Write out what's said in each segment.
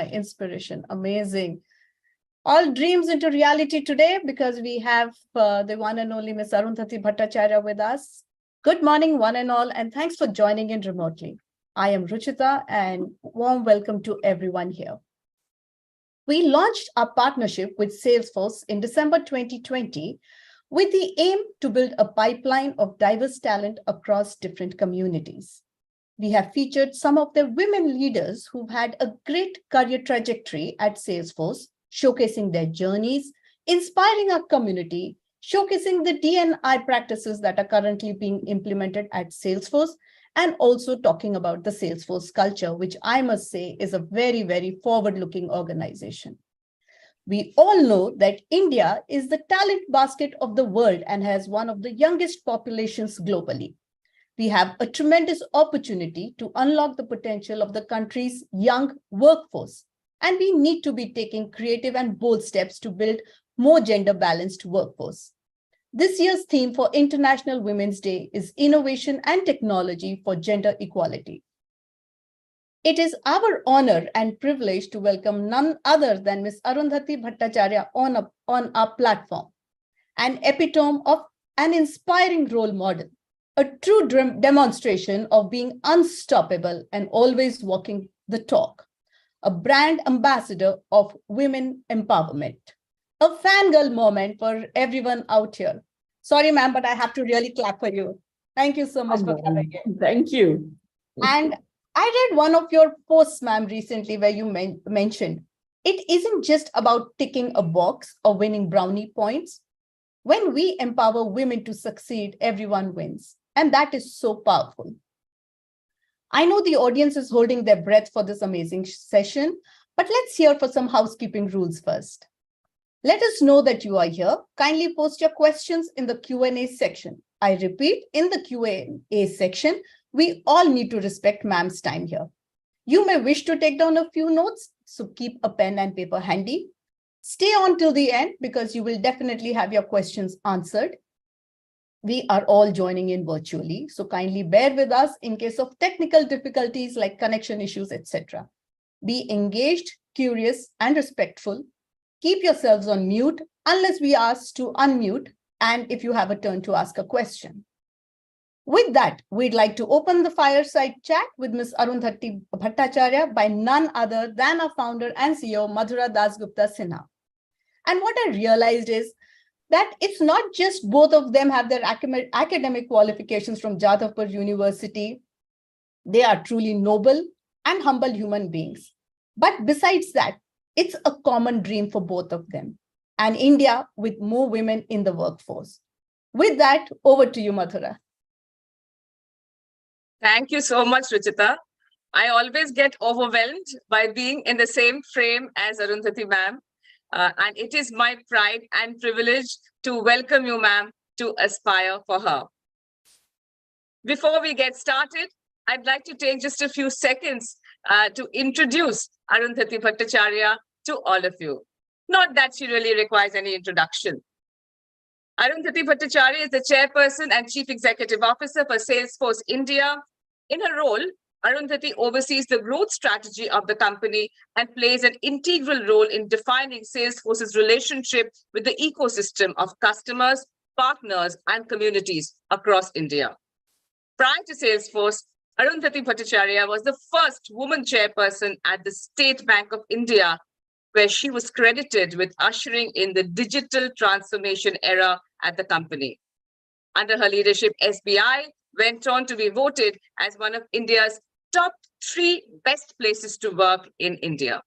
Inspiration. Amazing. All dreams into reality today because we have the one and only Miss Arundhati Bhattacharya with us. Good morning, one and all, and thanks for joining in remotely. I am Ruchita and warm welcome to everyone here. We launched our partnership with Salesforce in December 2020 with the aim to build a pipeline of diverse talent across different communities. We have featured some of the women leaders who've had a great career trajectory at Salesforce, showcasing their journeys, inspiring our community, showcasing the D&I practices that are currently being implemented at Salesforce, and also talking about the Salesforce culture, which I must say is a very, very forward-looking organization. We all know that India is the talent basket of the world and has one of the youngest populations globally. We have a tremendous opportunity to unlock the potential of the country's young workforce, and we need to be taking creative and bold steps to build more gender-balanced workforce. This year's theme for International Women's Day is Innovation and Technology for Gender Equality. It is our honor and privilege to welcome none other than Ms. Arundhati Bhattacharya on our platform, an epitome of an inspiring role model, a true demonstration of being unstoppable and always walking the talk, a brand ambassador of women empowerment, a fangirl moment for everyone out here. Sorry, ma'am, but I have to really clap for you. Thank you so much for coming in. Thank you. And I read one of your posts, ma'am, recently where you mentioned it isn't just about ticking a box or winning brownie points. When we empower women to succeed, everyone wins. And that is so powerful. I know the audience is holding their breath for this amazing session, but let's hear for some housekeeping rules first. Let us know that you are here. Kindly post your questions in the Q&A section. I repeat, in the Q&A section, we all need to respect ma'am's time here. You may wish to take down a few notes, so keep a pen and paper handy. Stay on till the end because you will definitely have your questions answered. We are all joining in virtually, so kindly bear with us in case of technical difficulties like connection issues, etc. Be engaged, curious, and respectful. Keep yourselves on mute unless we ask to unmute, and if you have a turn to ask a question. With that, we'd like to open the fireside chat with Ms. Arundhati Bhattacharya by none other than our founder and CEO, Madhura Dasgupta Sinha. And what I realized is that it's not just both of them have their academic qualifications from Jadavpur University. They are truly noble and humble human beings. But besides that, it's a common dream for both of them, and India with more women in the workforce. With that, over to you, Madhura. Thank you so much, Ruchita. I always get overwhelmed by being in the same frame as Arundhati ma'am. And it is my pride and privilege to welcome you, ma'am, to Aspire for Her. Before we get started, I'd like to take just a few seconds to introduce Arundhati Bhattacharya to all of you. Not that she really requires any introduction. Arundhati Bhattacharya is the Chairperson and Chief Executive Officer for Salesforce India. In her role, Arundhati oversees the growth strategy of the company and plays an integral role in defining Salesforce's relationship with the ecosystem of customers, partners, and communities across India. Prior to Salesforce, Arundhati Bhattacharya was the first woman chairperson at the State Bank of India, where she was credited with ushering in the digital transformation era at the company. Under her leadership, SBI went on to be voted as one of India's top 3 best places to work in India.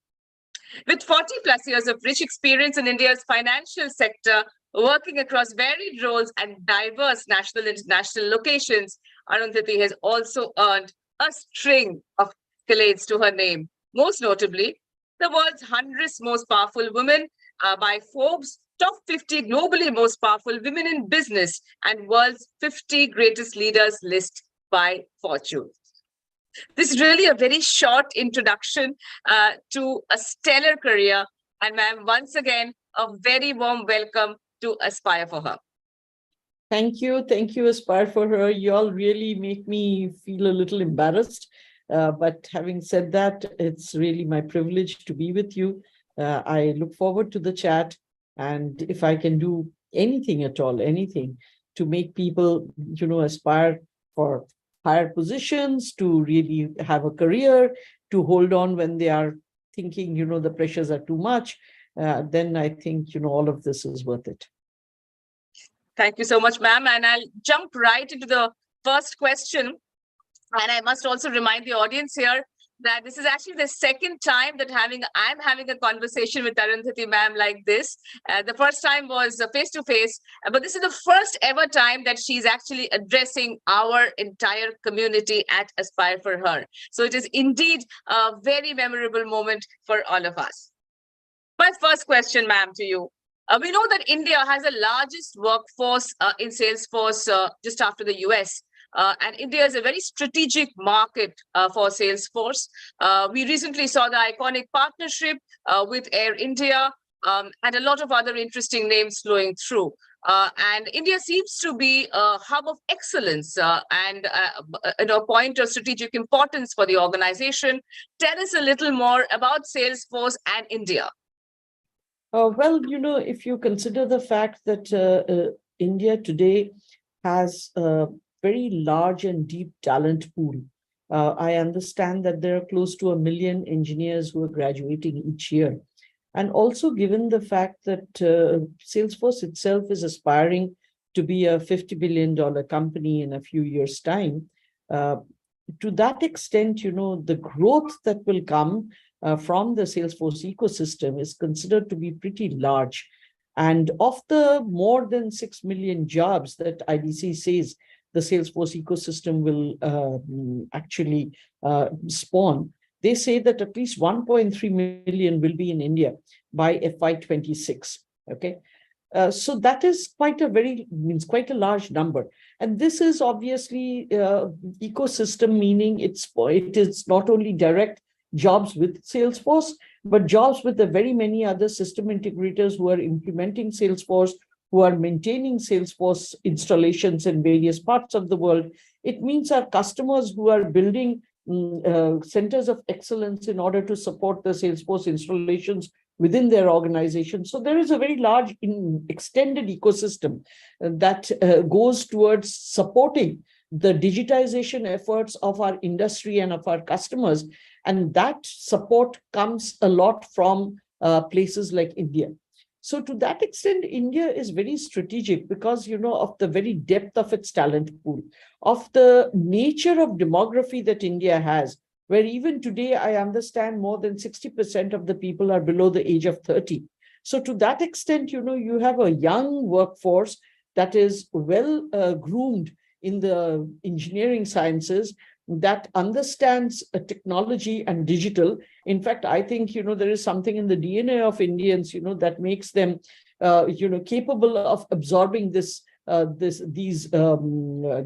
With 40+ years of rich experience in India's financial sector, working across varied roles and diverse national and international locations, Arundhati has also earned a string of accolades to her name, most notably the world's 100 most powerful women by Forbes, top 50 globally most powerful women in business, and world's 50 greatest leaders list by Fortune. This is really a very short introduction to a stellar career. And ma'am, once again, a very warm welcome to Aspire for Her. Thank you. Thank you, Aspire for Her. You all really make me feel a little embarrassed But having said that, it's really my privilege to be with you. I look forward to the chat. And if I can do anything at all, anything to make people, aspire for higher positions, to really have a career, to hold on when they are thinking, the pressures are too much, then I think, all of this is worth it. Thank you so much, ma'am. And I'll jump right into the first question. And I must also remind the audience here that this is actually the second time that I'm having a conversation with Arundhati ma'am like this. The first time was face-to-face, but this is the first ever time that she's actually addressing our entire community at Aspire for Her. So it is indeed a very memorable moment for all of us. My first question, ma'am, to you. We know that India has the largest workforce in Salesforce just after the US. And India is a very strategic market for Salesforce. We recently saw the iconic partnership with Air India and a lot of other interesting names flowing through. And India seems to be a hub of excellence and a point of strategic importance for the organization. Tell us a little more about Salesforce and India. Well, if you consider the fact that India today has a very large and deep talent pool, I understand that there are close to 1 million engineers who are graduating each year. And also given the fact that Salesforce itself is aspiring to be a $50 billion company in a few years' time, to that extent, the growth that will come from the Salesforce ecosystem is considered to be pretty large. And of the more than 6 million jobs that IDC says the Salesforce ecosystem will actually spawn, they say that at least 1.3 million will be in India by FY26. Okay. So that is quite a large number. And this is obviously ecosystem, meaning it is not only direct jobs with Salesforce, but jobs with the very many other system integrators who are implementing Salesforce, who are maintaining Salesforce installations in various parts of the world. It means our customers who are building centers of excellence in order to support the Salesforce installations within their organization. So there is a very large extended ecosystem that goes towards supporting the digitization efforts of our industry and of our customers. And that support comes a lot from places like India. So to that extent, India is very strategic because, of the very depth of its talent pool, of the nature of demography that India has, where even today, I understand more than 60% of the people are below the age of 30. So to that extent, you have a young workforce that is well groomed in the engineering sciences, that understands technology and digital. In fact, I think, there is something in the DNA of Indians, that makes them, capable of absorbing these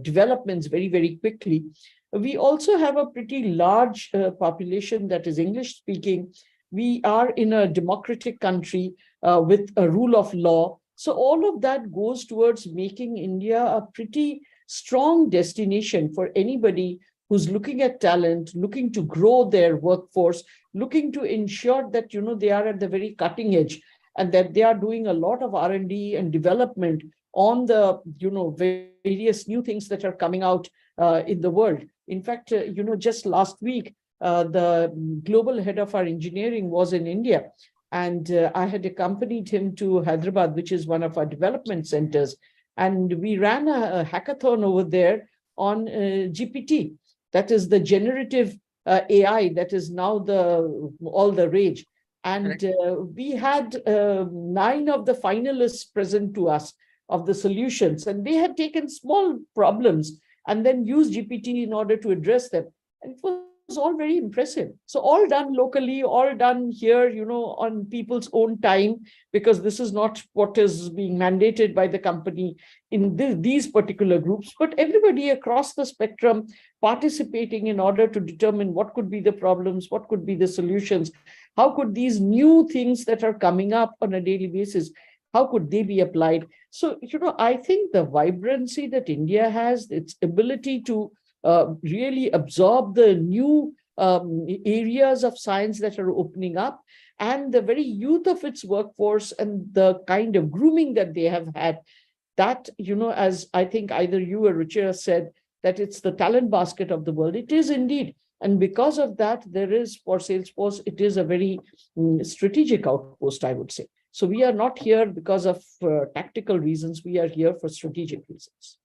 developments very, very quickly. We also have a pretty large population that is English speaking. We are in a democratic country with a rule of law. So all of that goes towards making India a pretty strong destination for anybody who's looking at talent, looking to grow their workforce, looking to ensure that, they are at the very cutting edge and that they are doing a lot of R&D and development on the, various new things that are coming out in the world. In fact, just last week, the global head of our engineering was in India, and I had accompanied him to Hyderabad, which is one of our development centers. And we ran a hackathon over there on GPT. That is the generative AI that is now all the rage. And we had 9 of the finalists present to us of the solutions, and they had taken small problems and then used GPT in order to address them. And it was all very impressive. So all done locally, all done here, on people's own time, because this is not what is being mandated by the company in these particular groups, but everybody across the spectrum participating in order to determine what could be the problems, what could be the solutions, how could these new things that are coming up on a daily basis, how could they be applied? So, I think the vibrancy that India has, its ability to really absorb the new areas of science that are opening up, and the very youth of its workforce and the kind of grooming that they have had, that, as I think either you or Ruchira said, that it's the talent basket of the world. It is indeed. And because of that, there is, for Salesforce, it is a very strategic outpost, I would say. So we are not here because of tactical reasons. We are here for strategic reasons.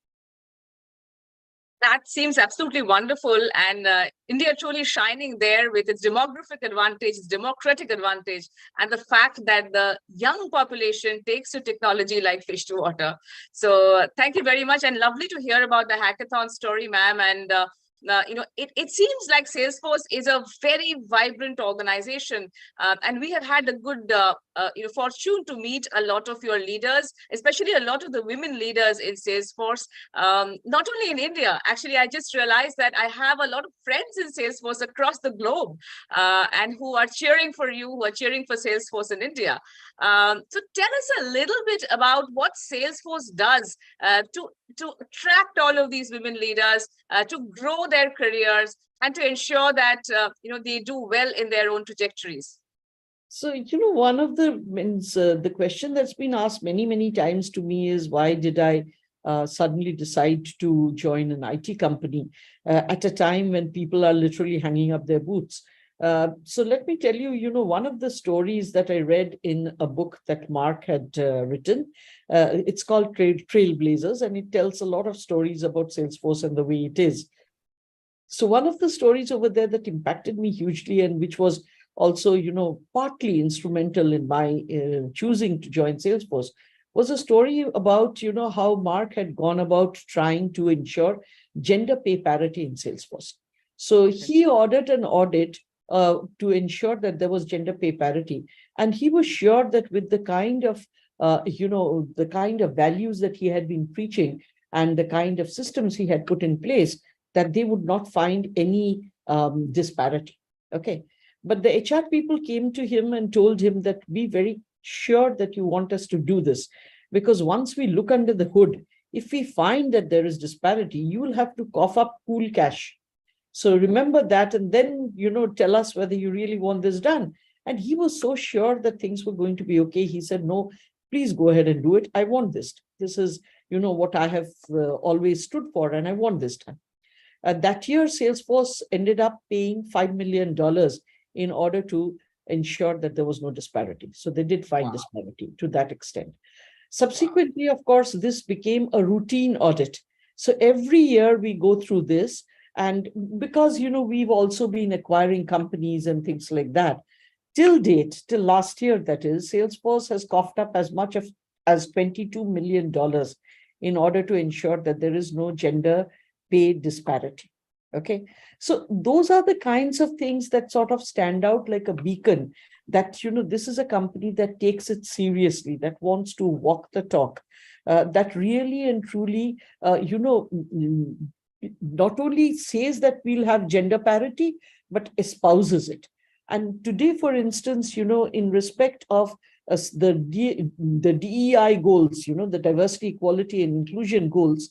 That seems absolutely wonderful, and India truly shining there with its demographic advantage, its democratic advantage, and the fact that the young population takes to technology like fish to water. So thank you very much, and lovely to hear about the hackathon story, ma'am. And it seems like Salesforce is a very vibrant organization, and we have had a good fortune to meet a lot of your leaders, especially a lot of the women leaders in Salesforce, not only in India. Actually, I just realized that I have a lot of friends in Salesforce across the globe, and who are cheering for you, who are cheering for Salesforce in India. So tell us a little bit about what Salesforce does to attract all of these women leaders, to grow their careers, and to ensure that they do well in their own trajectories. So, one of the question that's been asked many, many times to me is, why did I suddenly decide to join an IT company at a time when people are literally hanging up their boots? So let me tell you, one of the stories that I read in a book that Mark had written, it's called Trailblazers, and it tells a lot of stories about Salesforce and the way it is. So one of the stories over there that impacted me hugely, and which was also, partly instrumental in my choosing to join Salesforce, was a story about, how Mark had gone about trying to ensure gender pay parity in Salesforce. So he ordered an audit to ensure that there was gender pay parity. And he was sure that with the kind of, the kind of values that he had been preaching and the kind of systems he had put in place, that they would not find any disparity. Okay. But the HR people came to him and told him that, be very sure that you want us to do this, because once we look under the hood, if we find that there is disparity, you will have to cough up cool cash. So remember that, and then, tell us whether you really want this done. And he was so sure that things were going to be okay. He said, no, please go ahead and do it. I want this. This is, what I have always stood for, and I want this done. That year, Salesforce ended up paying $5 million in order to ensure that there was no disparity. So they did find disparity to that extent. Subsequently, of course, this became a routine audit. So every year we go through this. And because, we've also been acquiring companies and things like that, till last year, that is, Salesforce has coughed up as much as $22 million in order to ensure that there is no gender pay disparity. Okay. So those are the kinds of things that sort of stand out like a beacon, that, this is a company that takes it seriously, that wants to walk the talk, that really and truly, not only says that we'll have gender parity, but espouses it. And today, for instance, in respect of the DEI goals, the diversity, equality, and inclusion goals,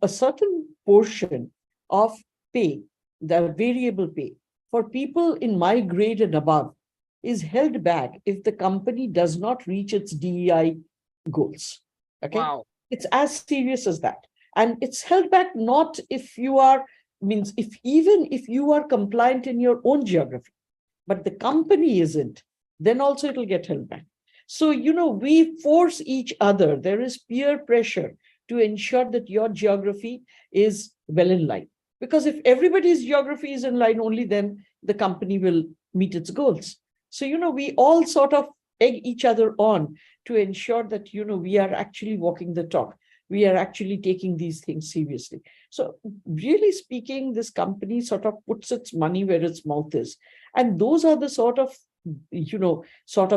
a certain portion of pay, the variable pay for people in my grade and above, is held back if the company does not reach its DEI goals. Okay. Wow. It's as serious as that. And it's held back not if you are, even if you are compliant in your own geography, but the company isn't, then also it'll get held back. So, we force each other. There is peer pressure to ensure that your geography is well in line. Because if everybody's geography is in line, only then the company will meet its goals. So, we all sort of egg each other on to ensure that, we are actually walking the talk. We are actually taking these things seriously. So really speaking, this company sort of puts its money where its mouth is. And those are the sort of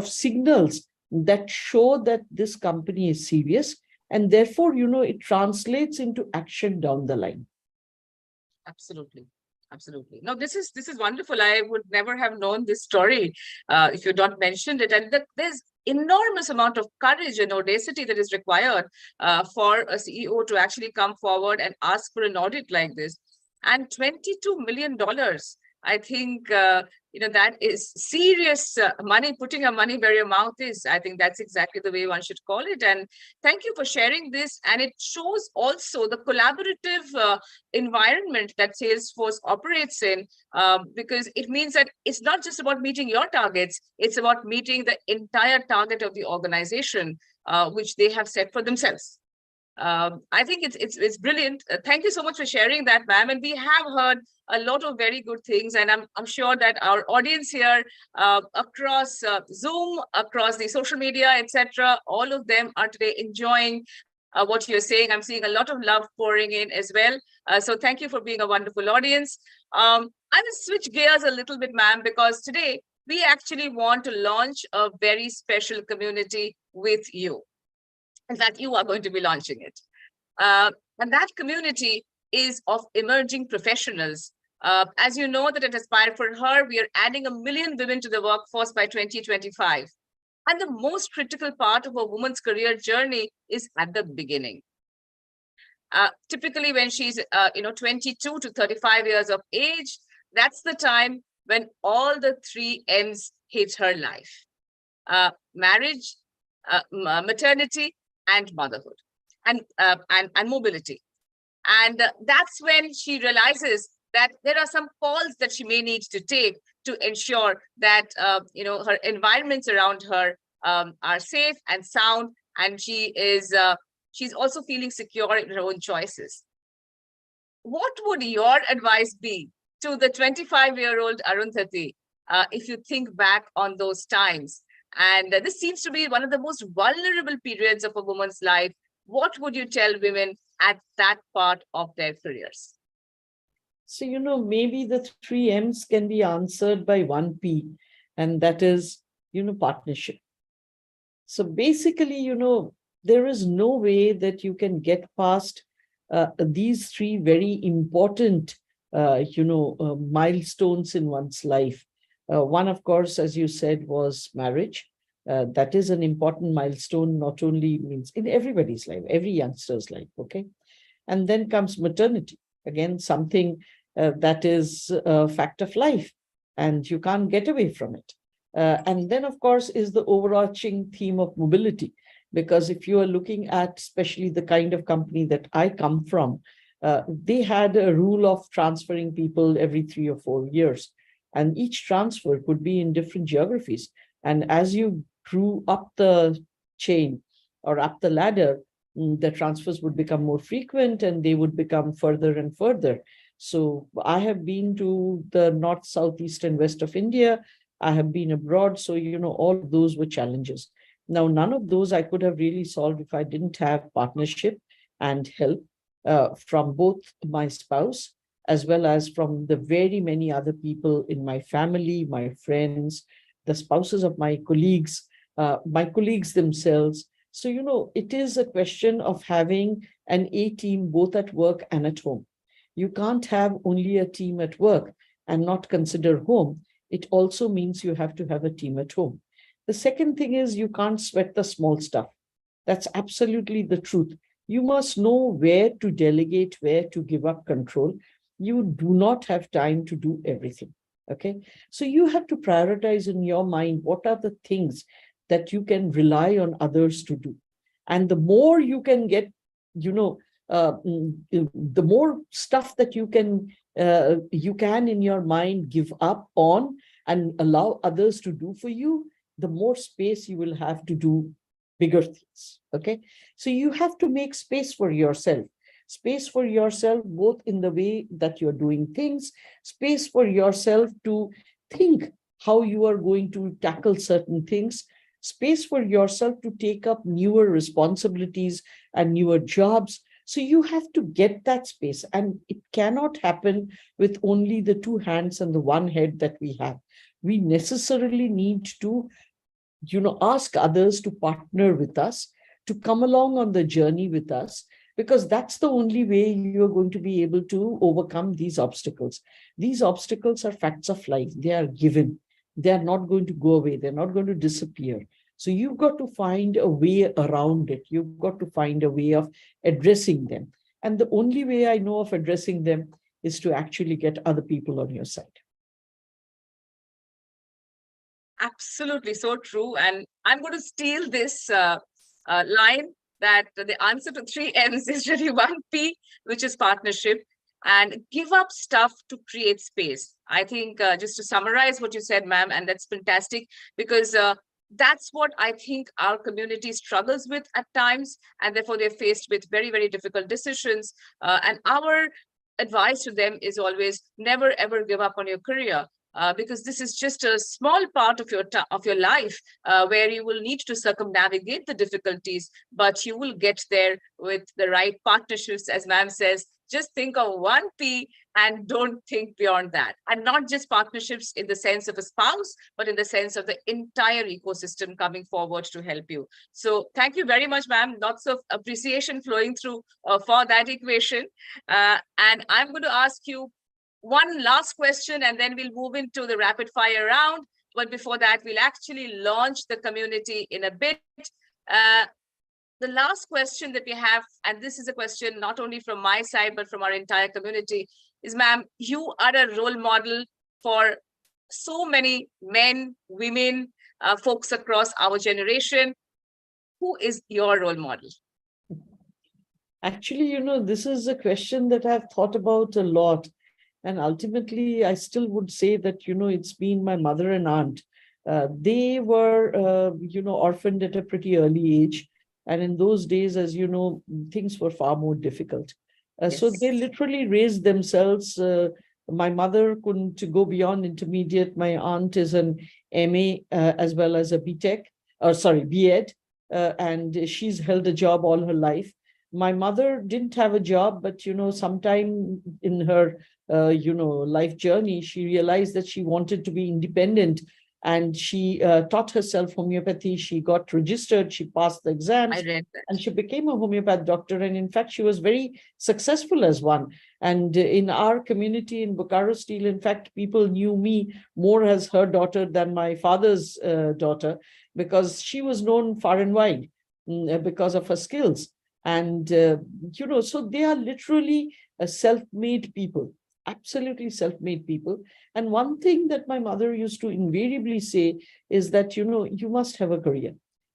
signals that show that this company is serious. And therefore, it translates into action down the line. Absolutely. Absolutely. No, this is wonderful. I would never have known this story if you not mentioned it. And there's enormous amount of courage and audacity that is required for a CEO to actually come forward and ask for an audit like this. and $22 million. I think, that is serious money, putting your money where your mouth is. I think that's exactly the way one should call it. And thank you for sharing this. And it shows also the collaborative environment that Salesforce operates in, because it means that it's not just about meeting your targets, it's about meeting the entire target of the organization, which they have set for themselves. I think it's brilliant. Thank you so much for sharing that, ma'am. And we have heard a lot of very good things, and I'm sure that our audience here, across Zoom, across the social media, etc., all of them are today enjoying what you're saying. I'm seeing a lot of love pouring in as well. So thank you for being a wonderful audience. I will switch gears a little bit, ma'am, because today we actually want to launch a very special community with you. In fact, you are going to be launching it. And that community is of emerging professionals. As you know, that at Aspire for Her, we are adding 1 million women to the workforce by 2025. And the most critical part of a woman's career journey is at the beginning. Typically, when she's 22 to 35 years of age, that's the time when all the 3 M's hit her life: marriage, maternity, and motherhood, and mobility. And that's when she realizes that there are some calls that she may need to take to ensure that her environments around her are safe and sound, and she's also feeling secure in her own choices. What would your advice be to the 25-year-old Arundhati if you think back on those times? And this seems to be one of the most vulnerable periods of a woman's life. What would you tell women at that part of their careers? So, maybe the 3 M's can be answered by 1 P, and that is, partnership. So basically, there is no way that you can get past these 3 very important, milestones in one's life. One, of course, as you said, was marriage. That is an important milestone, not only means in everybody's life, every youngster's life, okay? And then comes maternity, again, something that is a fact of life, and you can't get away from it. And then, of course, is the overarching theme of mobility, because if you are looking at especially the kind of company that I come from, they had a rule of transferring people every 3 or 4 years. And each transfer could be in different geographies. And as you grew up the chain or up the ladder, the transfers would become more frequent and they would become further and further. So I have been to the north, south, east, and west of India. I have been abroad. So, all of those were challenges. Now, none of those I could have really solved if I didn't have partnership and help from both my spouse, as well as from the very many other people in my family, my friends, the spouses of my colleagues themselves. So, it is a question of having an A team both at work and at home. You can't have only a team at work and not consider home. It also means you have to have a team at home. The second thing is you can't sweat the small stuff. That's absolutely the truth. You must know where to delegate, where to give up control. You do not have time to do everything, okay? So you have to prioritize in your mind what are the things that you can rely on others to do. And the more you can get, the more stuff that you can in your mind give up on and allow others to do for you, the more space you will have to do bigger things, okay? So you have to make space for yourself both in the way that you're doing things, space for yourself to think how you are going to tackle certain things, space for yourself to take up newer responsibilities and newer jobs. So you have to get that space, and it cannot happen with only the 2 hands and the 1 head that we have. We necessarily need to, ask others to partner with us, to come along on the journey with us, because that's the only way you're going to be able to overcome these obstacles. These obstacles are facts of life. They are given. They are not going to go away. They're not going to disappear. So you've got to find a way around it. You've got to find a way of addressing them. And the only way I know of addressing them is to actually get other people on your side. Absolutely, so true. And I'm going to steal this line that the answer to 3 M's is really 1 P, which is partnership, and give up stuff to create space. I think just to summarize what you said, ma'am, and that's fantastic, because that's what I think our community struggles with at times, and therefore they're faced with very, very difficult decisions. And our advice to them is always never, ever give up on your career. Because this is just a small part of your life where you will need to circumnavigate the difficulties, but you will get there with the right partnerships, as ma'am says. Just think of 1P and don't think beyond that. And not just partnerships in the sense of a spouse, but in the sense of the entire ecosystem coming forward to help you. So thank you very much, ma'am. Lots of appreciation flowing through for that equation. And I'm going to ask you one last question, and then we'll move into the rapid fire round. But before that, we'll actually launch the community in a bit. The last question that we have, and this is a question not only from my side, but from our entire community, is, ma'am, you are a role model for so many men, women, folks across our generation. Who is your role model? Actually, this is a question that I've thought about a lot. And ultimately, I still would say that, it's been my mother and aunt. They were, orphaned at a pretty early age. And in those days, as you know, things were far more difficult. So they literally raised themselves. My mother couldn't go beyond intermediate. My aunt is an MA as well as a B.Ed. And she's held a job all her life. My mother didn't have a job, but, sometime in her, life journey, she realized that she wanted to be independent. And she taught herself homeopathy. She got registered. She passed the exams. I read that. And she became a homeopath doctor. And in fact, she was very successful as one. And in our community in Bokaro Steel, in fact, people knew me more as her daughter than my father's daughter, because she was known far and wide because of her skills. And, so they are literally self-made people. Absolutely self-made people. And one thing that my mother used to invariably say is that, you must have a career.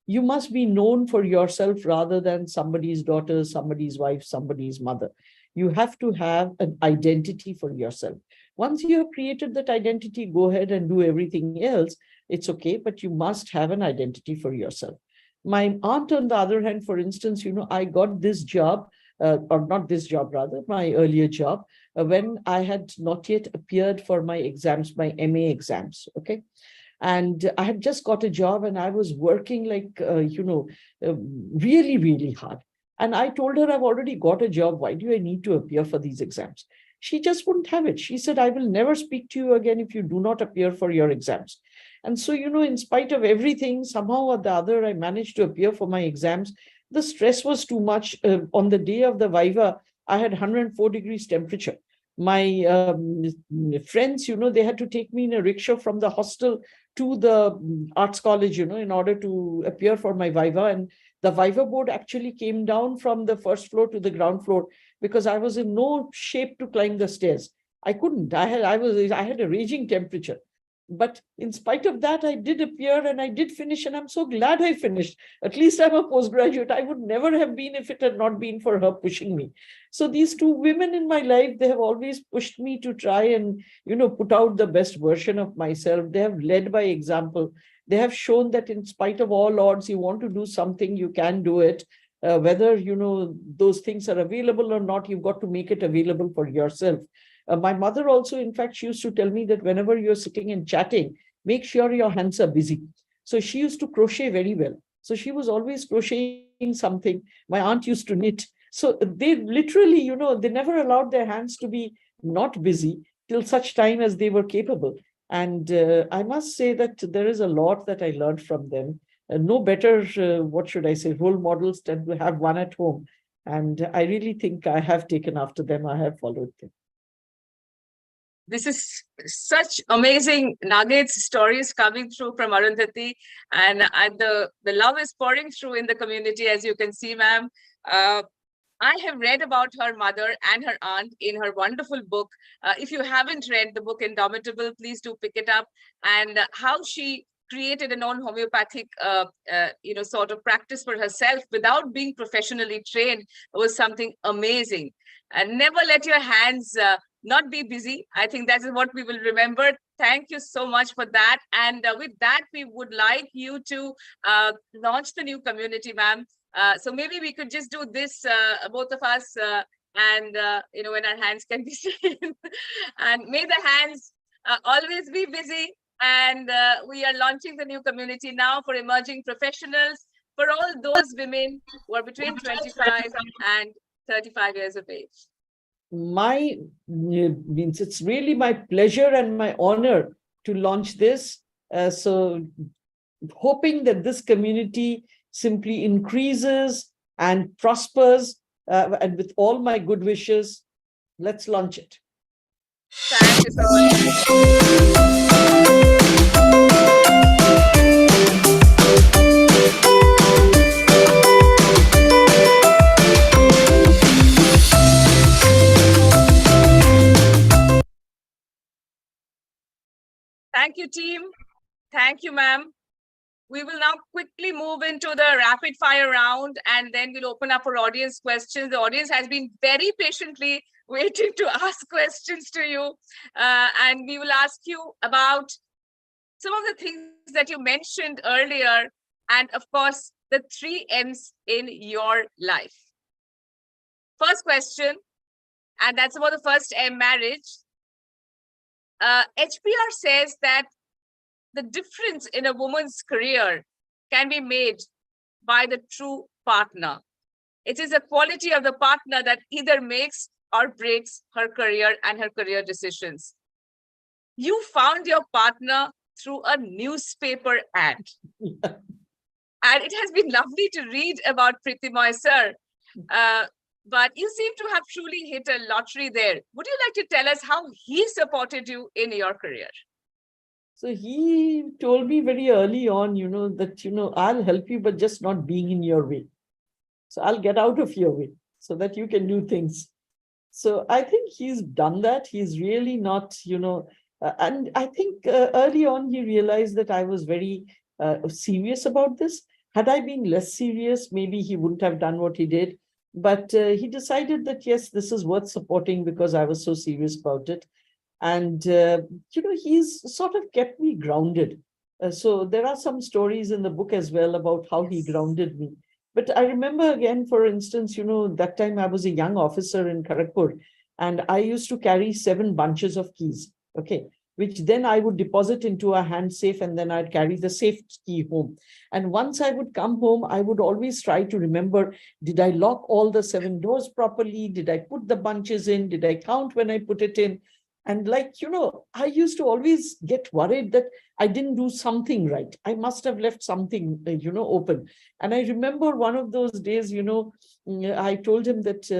You must be known for yourself rather than somebody's daughter, somebody's wife, somebody's mother. You have to have an identity for yourself. Once you have created that identity, go ahead and do everything else. It's okay, but you must have an identity for yourself. My aunt, on the other hand, for instance, I got this job, or not this job, rather, my earlier job, when I had not yet appeared for my exams, my MA exams, okay? And I had just got a job and I was working like, really, really hard. And I told her, I've already got a job. Why do I need to appear for these exams? She just wouldn't have it. She said, I will never speak to you again if you do not appear for your exams. And so, in spite of everything, somehow or the other, I managed to appear for my exams. The stress was too much. On the day of the Viva, I had 104 degrees temperature. My friends, they had to take me in a rickshaw from the hostel to the arts college, in order to appear for my Viva. And the Viva board actually came down from the first floor to the ground floor because I was in no shape to climb the stairs. I couldn't. I had a raging temperature. But in spite of that, I did appear and I did finish, and I'm so glad I finished. At least I'm a postgraduate. I would never have been if it had not been for her pushing me. So these two women in my life, they have always pushed me to try and, put out the best version of myself. They have led by example. They have shown that in spite of all odds, you want to do something, you can do it. Whether, those things are available or not, you've got to make it available for yourself. My mother also, in fact, she used to tell me that whenever you're sitting and chatting, make sure your hands are busy. So she used to crochet very well. So she was always crocheting something. My aunt used to knit. So they literally, they never allowed their hands to be not busy till such time as they were capable. And I must say that there is a lot that I learned from them. No better, role models than to have one at home. And I really think I have taken after them. I have followed them. This is such amazing nuggets, stories coming through from Arundhati, and the love is pouring through in the community, as you can see, ma'am. I have read about her mother and her aunt in her wonderful book. If you haven't read the book Indomitable, please do pick it up. And how she created a non-homeopathic, sort of practice for herself without being professionally trained was something amazing. And never let your hands not be busy. I think that is what we will remember. Thank you so much for that. And with that, we would like you to launch the new community, ma'am. So maybe we could just do this, both of us, and when our hands can be seen. And may the hands always be busy. And we are launching the new community now for emerging professionals, for all those women who are between 25 and 35 years of age. Means it's really my pleasure and my honor to launch this. So hoping that this community simply increases and prospers, and with all my good wishes, let's launch it. Thank you so much. Thank you, team. Thank you, ma'am. We will now quickly move into the rapid fire round, and then we'll open up for audience questions. The audience has been very patiently waiting to ask questions to you. And we will ask you about some of the things that you mentioned earlier, and of course, the 3 M's in your life. First question, and that's about the first M, marriage. HBR says that the difference in a woman's career can be made by the true partner. It is a quality of the partner that either makes or breaks her career and her career decisions. You found your partner through a newspaper ad. And it has been lovely to read about Prithimoy sir. But you seem to have truly hit a lottery there. Would you like to tell us how he supported you in your career? So he told me very early on, that, I'll help you, but just not being in your way. So I'll get out of your way so that you can do things. So I think he's done that. He's really not, and I think early on, he realized that I was very serious about this. Had I been less serious, maybe he wouldn't have done what he did. But he decided that, yes, this is worth supporting because I was so serious about it. And, he's sort of kept me grounded. So there are some stories in the book as well about how he grounded me. But I remember again, for instance, that time I was a young officer in Kharagpur, and I used to carry 7 bunches of keys, okay, which then I would deposit into a hand safe, and then I'd carry the safe key home. And once I would come home, I would always try to remember, did I lock all the 7 doors properly? Did I put the bunches in? Did I count when I put it in? And I used to always get worried that I didn't do something right. I must have left something, open. And I remember one of those days, I told him that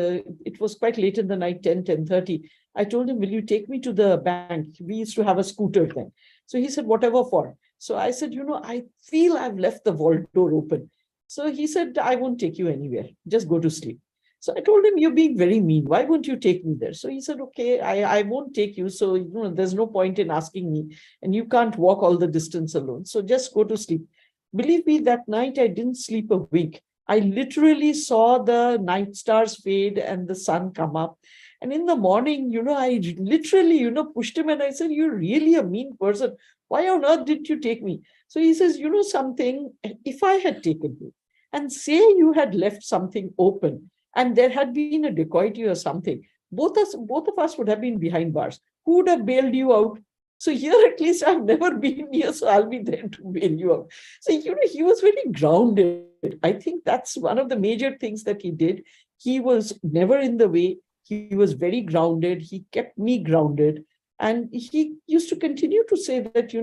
it was quite late in the night, 10:30. I told him, will you take me to the bank? We used to have a scooter then. So he said, whatever for. So I said, I feel I've left the vault door open. So he said, I won't take you anywhere. Just go to sleep. So I told him, you're being very mean. Why won't you take me there? So he said, okay, I won't take you. So, there's no point in asking me. And you can't walk all the distance alone. So just go to sleep. Believe me, that night I didn't sleep a wink. I literally saw the night stars fade and the sun come up. And in the morning, I literally, pushed him and I said, you're really a mean person. Why on earth did you take me? So he says, something, if I had taken you and say you had left something open, and there had been a dacoity or something, both of us would have been behind bars. Who would have bailed you out? So here, at least I've never been here, so I'll be there to bail you out. So, he was very grounded. I think that's one of the major things that he did. He was never in the way. He was very grounded. He kept me grounded. And he used to continue to say that,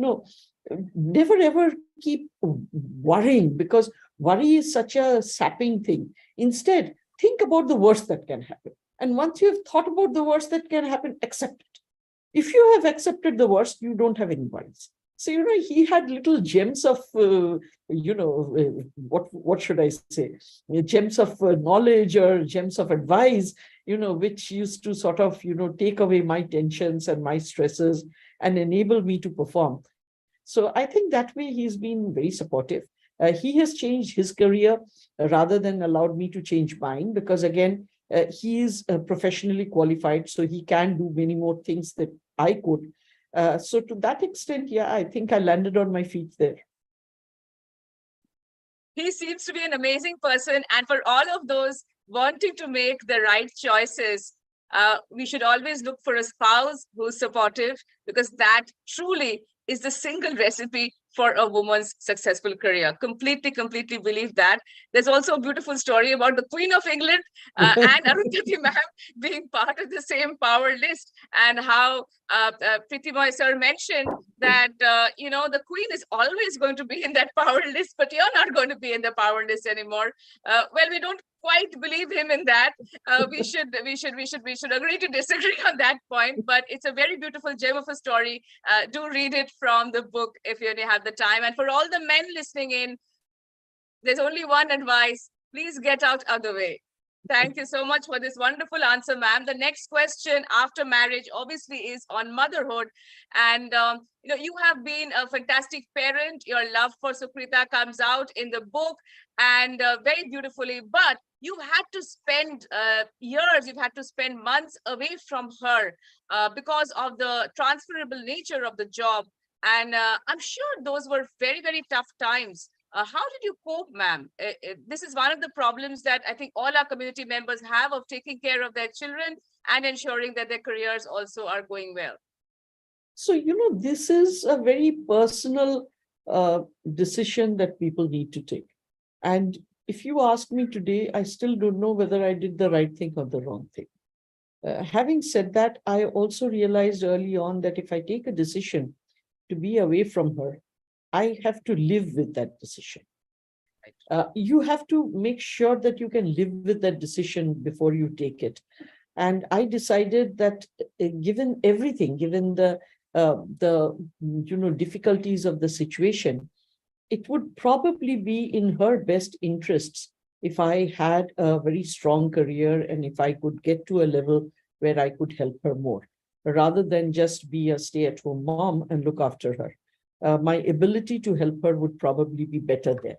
never ever keep worrying, because worry is such a sapping thing. Instead, think about the worst that can happen. And once you have thought about the worst that can happen, accept it. If you have accepted the worst, you don't have any worries. So, he had little gems of, what should I say? Gems of knowledge or gems of advice, which used to sort of, take away my tensions and my stresses and enable me to perform. So I think that way he's been very supportive. He has changed his career rather than allowed me to change mine, because again, he is professionally qualified, so he can do many more things that I could. So to that extent, yeah, I think I landed on my feet there. He seems to be an amazing person. And for all of those wanting to make the right choices, we should always look for a spouse who's supportive, because that truly is the single recipe for a woman's successful career. Completely believe that. There's also a beautiful story about the Queen of England and Arundhati ma'am being part of the same power list, and how Priti Moy sir mentioned that, the Queen is always going to be in that power list, but you're not going to be in the power list anymore. Well, we don't quite believe him in that. We should agree to disagree on that point, but it's a very beautiful gem of a story. Do read it from the book if you only have the time. And for all the men listening in, there's only one advice: please get out of the way. Thank you so much for this wonderful answer, ma'am. The next question after marriage obviously is on motherhood. And, you have been a fantastic parent. Your love for Sukrita comes out in the book, and very beautifully, but you had to spend years, you've had to spend months away from her because of the transferable nature of the job. And I'm sure those were very, very tough times. How did you cope, ma'am? This is one of the problems that I think all our community members have, of taking care of their children and ensuring that their careers also are going well. So, this is a very personal decision that people need to take. And if you ask me today, I still don't know whether I did the right thing or the wrong thing. Having said that, I also realized early on that if I take a decision to be away from her, I have to live with that decision. You have to make sure that you can live with that decision before you take it. And I decided that given everything, given the difficulties of the situation, it would probably be in her best interests if I had a very strong career and if I could get to a level where I could help her more, rather than just be a stay-at-home mom and look after her. My ability to help her would probably be better there.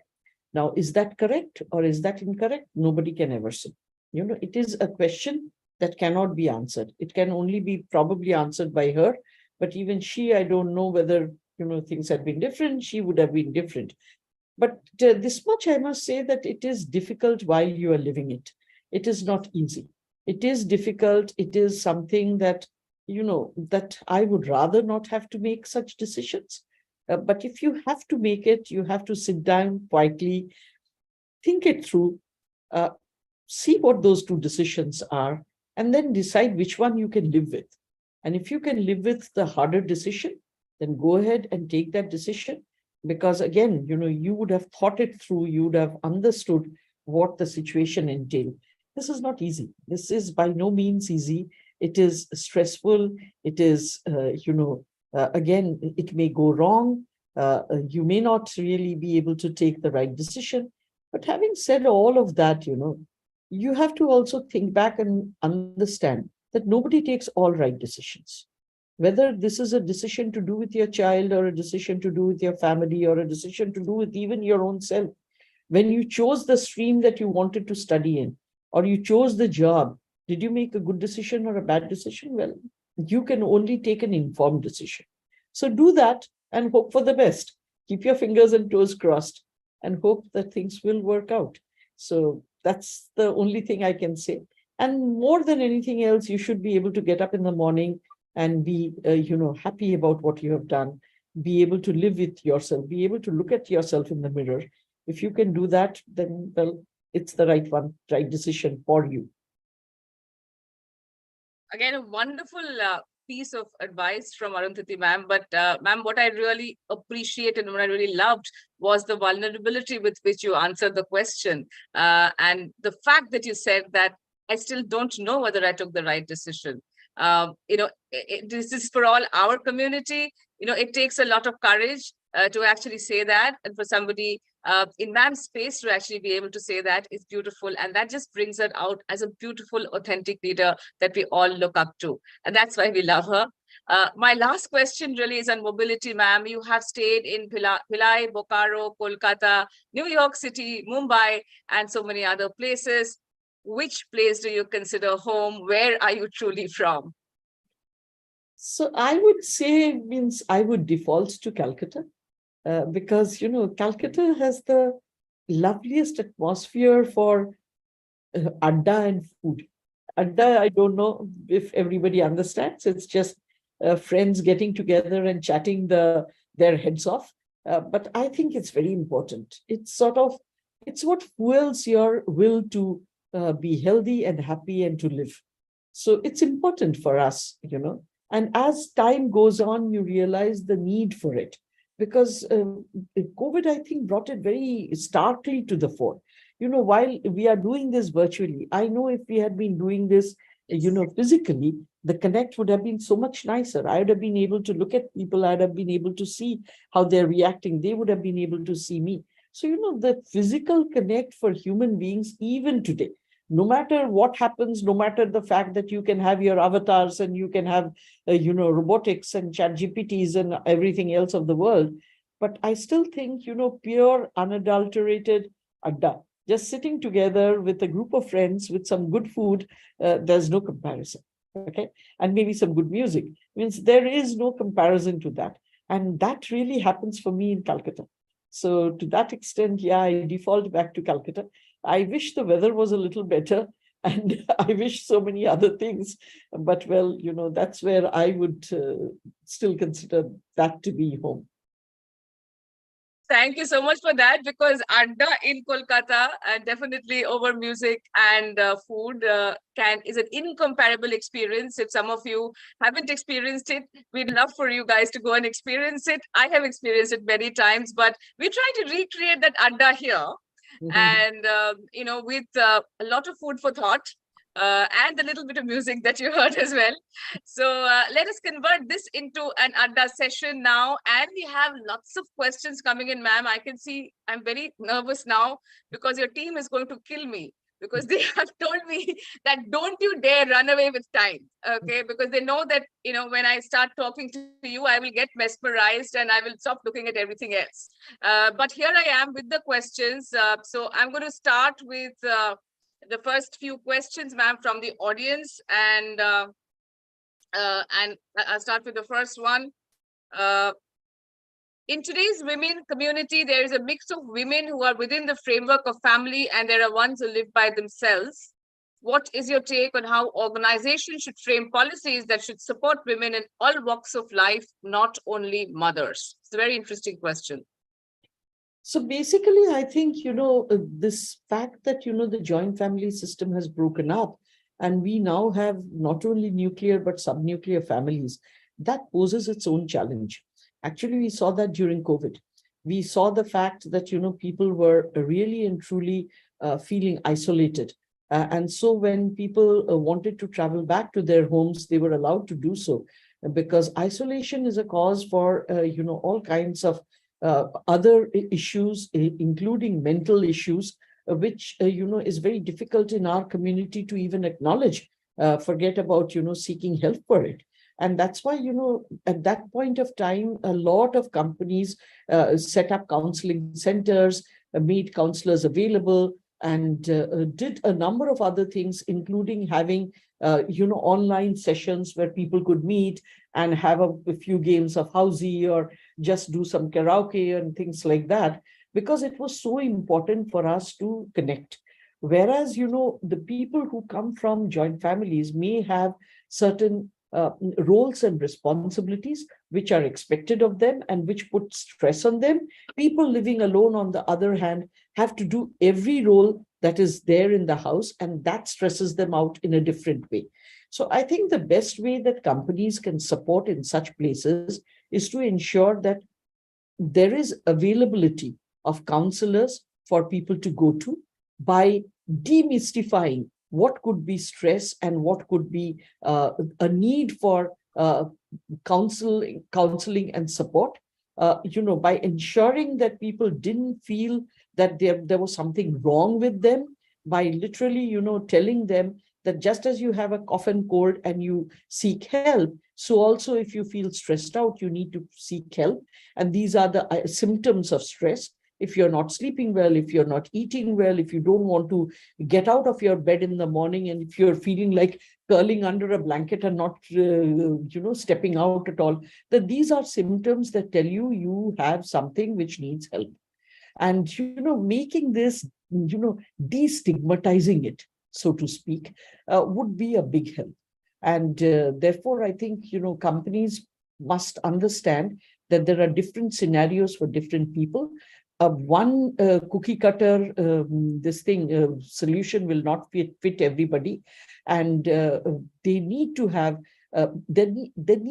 Now, is that correct or is that incorrect? Nobody can ever say. It is a question that cannot be answered. It can only be probably answered by her, but even she, I don't know whether, things had been different, she would have been different. But this much I must say, that it is difficult while you are living it. It is not easy. It is difficult. It is something that, that I would rather not have to make such decisions. But if you have to make it, you have to sit down quietly, think it through, see what those two decisions are, and then decide which one you can live with. And if you can live with the harder decision, then go ahead and take that decision. Because again, you would have thought it through, you would have understood what the situation entailed. This is not easy. This is by no means easy. It is stressful. It is, again, it may go wrong. You may not really be able to take the right decision. But having said all of that, you have to also think back and understand that nobody takes all right decisions. Whether this is a decision to do with your child, or a decision to do with your family, or a decision to do with even your own self. When you chose the stream that you wanted to study in, or you chose the job, did you make a good decision or a bad decision? Well, you can only take an informed decision. So do that and hope for the best. Keep your fingers and toes crossed and hope that things will work out. So that's the only thing I can say. And more than anything else, you should be able to get up in the morning and be, happy about what you have done, be able to live with yourself, be able to look at yourself in the mirror. If you can do that, then, well, it's the right decision for you. Again, a wonderful piece of advice from Arundhati ma'am. But ma'am, what I really appreciated and what I really loved was the vulnerability with which you answered the question. And the fact that you said that I still don't know whether I took the right decision. This is for all our community. It takes a lot of courage to actually say that, and for somebody in ma'am's space to actually be able to say that is beautiful, and that just brings her out as a beautiful, authentic leader that we all look up to, and that's why we love her. My last question really is on mobility, ma'am. You have stayed in Bhilai, Bokaro, Kolkata, New York City, Mumbai, and so many other places. Which place do you consider home? Where are you truly from? So I would say, means I would default to Calcutta, because, Calcutta has the loveliest atmosphere for Adda and food. Adda, I don't know if everybody understands. It's just friends getting together and chatting their heads off. But I think it's very important. It's what fuels your will to be healthy and happy and to live. So it's important for us, And as time goes on, you realize the need for it, because COVID, I think, brought it very starkly to the fore. While we are doing this virtually, I know if we had been doing this, physically, the connect would have been so much nicer. I would have been able to look at people. I'd have been able to see how they're reacting. They would have been able to see me. So, the physical connect for human beings, even today, no matter what happens, no matter the fact that you can have your avatars and you can have, robotics and chat GPTs and everything else of the world. But I still think, pure, unadulterated Adda, just sitting together with a group of friends with some good food, there's no comparison. Okay. And maybe some good music. Means there is no comparison to that. And that really happens for me in Calcutta. So to that extent, yeah, I default back to Calcutta. I wish the weather was a little better, and I wish so many other things. But, well, that's where I would still consider that to be home. Thank you so much for that, because Adda in Kolkata, definitely over music and food, is an incomparable experience. If some of you haven't experienced it, we'd love for you guys to go and experience it. I have experienced it many times, but we're trying to recreate that Adda here. And, with a lot of food for thought. And a little bit of music that you heard as well. So let us convert this into an Adda session now. And we have lots of questions coming in, ma'am. I can see I'm very nervous now because your team is going to kill me, because they have told me that don't you dare run away with time. Okay, because they know that, when I start talking to you, I will get mesmerized and I will stop looking at everything else. But here I am with the questions. So I'm going to start with the first few questions, ma'am, from the audience, and I'll start with the first one. In today's women community, there is a mix of women who are within the framework of family, and there are ones who live by themselves. What is your take on how organizations should frame policies that should support women in all walks of life, not only mothers? It's a very interesting question. So basically, I think, this fact that, the joint family system has broken up, and we now have not only nuclear but subnuclear families, that poses its own challenge. Actually, we saw that during COVID. We saw the fact that, people were really and truly feeling isolated. And so when people wanted to travel back to their homes, they were allowed to do so, because isolation is a cause for, all kinds of other issues, including mental issues, which, is very difficult in our community to even acknowledge, forget about, seeking help for it. And that's why, at that point of time, a lot of companies set up counseling centers, made counselors available, and did a number of other things, including having, online sessions where people could meet and have a few games of housey, or just do some karaoke and things like that, because it was so important for us to connect. Whereas, the people who come from joint families may have certain roles and responsibilities which are expected of them and which put stress on them. People living alone, on the other hand, have to do every role that is there in the house, and that stresses them out in a different way. So I think the best way that companies can support in such places is to ensure that there is availability of counselors for people to go to, by demystifying what could be stress and what could be a need for counseling and support, by ensuring that people didn't feel that there was something wrong with them, by literally, telling them that just as you have a cough and cold and you seek help, so also if you feel stressed out, you need to seek help. And these are the symptoms of stress. If you're not sleeping well, if you're not eating well, if you don't want to get out of your bed in the morning, and if you're feeling like curling under a blanket and not, stepping out at all, that these are symptoms that tell you you have something which needs help. And, making this, destigmatizing it, so to speak, would be a big help. And therefore, I think, companies must understand that there are different scenarios for different people. One cookie cutter solution will not fit everybody, and they need to have there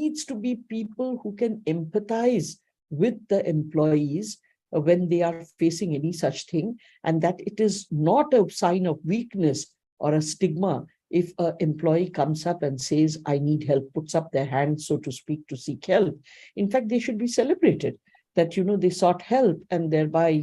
needs to be people who can empathize with the employees when they are facing any such thing, and that it is not a sign of weakness or a stigma if an employee comes up and says, I need help, puts up their hand, so to speak, to seek help. In fact, they should be celebrated that, they sought help, and thereby,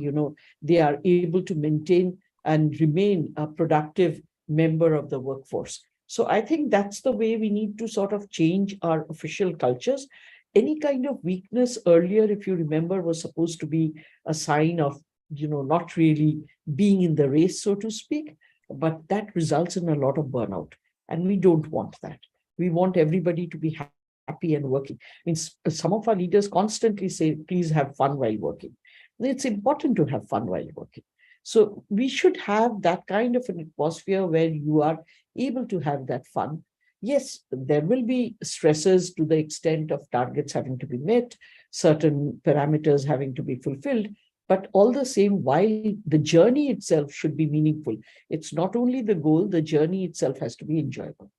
they are able to maintain and remain a productive member of the workforce. So I think that's the way we need to sort of change our official cultures. Any kind of weakness earlier, if you remember, was supposed to be a sign of, not really being in the race, so to speak, but that results in a lot of burnout. And we don't want that. We want everybody to be happy and working. I mean, some of our leaders constantly say, please have fun while working. It's important to have fun while working. So we should have that kind of an atmosphere where you are able to have that fun. Yes, there will be stresses to the extent of targets having to be met, certain parameters having to be fulfilled, but all the same, while the journey itself should be meaningful, it's not only the goal, the journey itself has to be enjoyable.